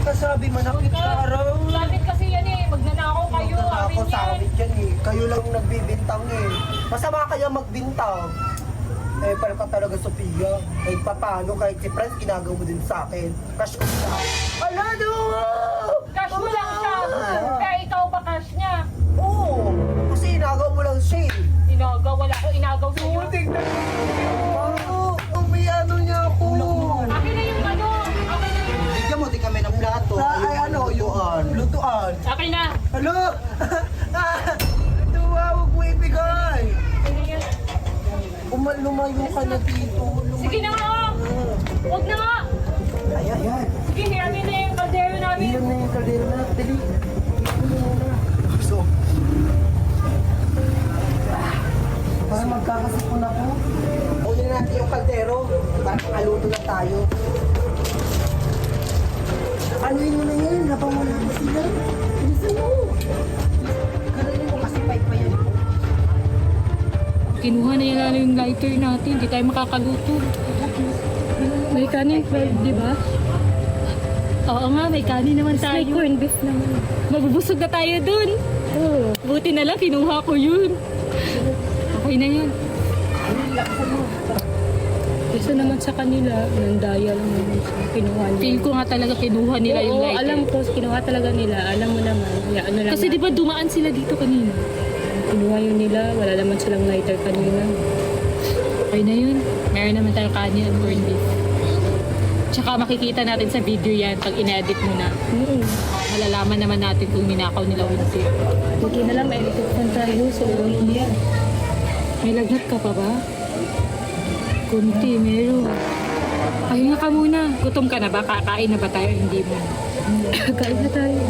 kasabi, manakit ka araw. Sabit kasi yan eh, magnanakaw kayo. Ako Amin sa yan. amin yan eh. Kayo lang nagbibintang eh. Masama kaya magbintang. Eh, pala ka talaga, Sophia. Kahit paano, kahit si Franz, ginagawa mo din sa akin. Crush ko siya. Ala, no! Cash mo lang siya. Kaya ikaw ba cash niya? Oo, kasi inagaw mo lang siya eh. Inagaw, wala ko inagaw sa'yo. Tingnan mo. May ano niya ako. Akin na yung ano. Akin na yung... Bigyan mo din kami ng plato. Ay, ano, yung lutuan. Akin na. Hello? Tuwa, huwag mo ibigay. Ano yan? Lumayo ka na dito. Sige na nga. Huwag na nga. Ayan. Sige, hiramin na yung kaldero namin. Ilan na yung kaldero na. Dali. So, para magkakasipon ako. Kunin natin yung kaldero. Para makaluto na tayo. Ano yun mo na yan? Habang wala na sila. Bilisan mo. Kalahin mo kasi pa yan. Kinuha na yan yung lighter natin. Hindi tayo makakaluto. May kanin, di ba? Oo nga, may kanin naman tayo. May corn beef naman. Mabubusog na tayo dun. Oo. Buti na lang, kinuha ko yun. Okay na yan. Kasi naman sa kanila, nandaya lang naman siya. Kinuha nila. Feel ko nga talaga kinuha nila yung lighter. Oo, alam ko, kinuha talaga nila. Alam mo naman. Ya, ano lang. Kasi di ba dumaan sila dito kanina? Kinuha yun nila. Wala naman silang lighter kanina. Okay na yun. Meron naman tayong kanin at corned beef. Tsaka makikita natin sa video yan pag in-edit mo na. Malalaman naman natin kung ninakaw nila o hindi. Hindi na lang, ma-edit fan tayo sa uwi niya. May lagnat ka pa ba? Kunti, meron. Pahinga ka muna. Gutom ka na ba? Kakain na ba tayo? Hindi mo. Kain na tayo.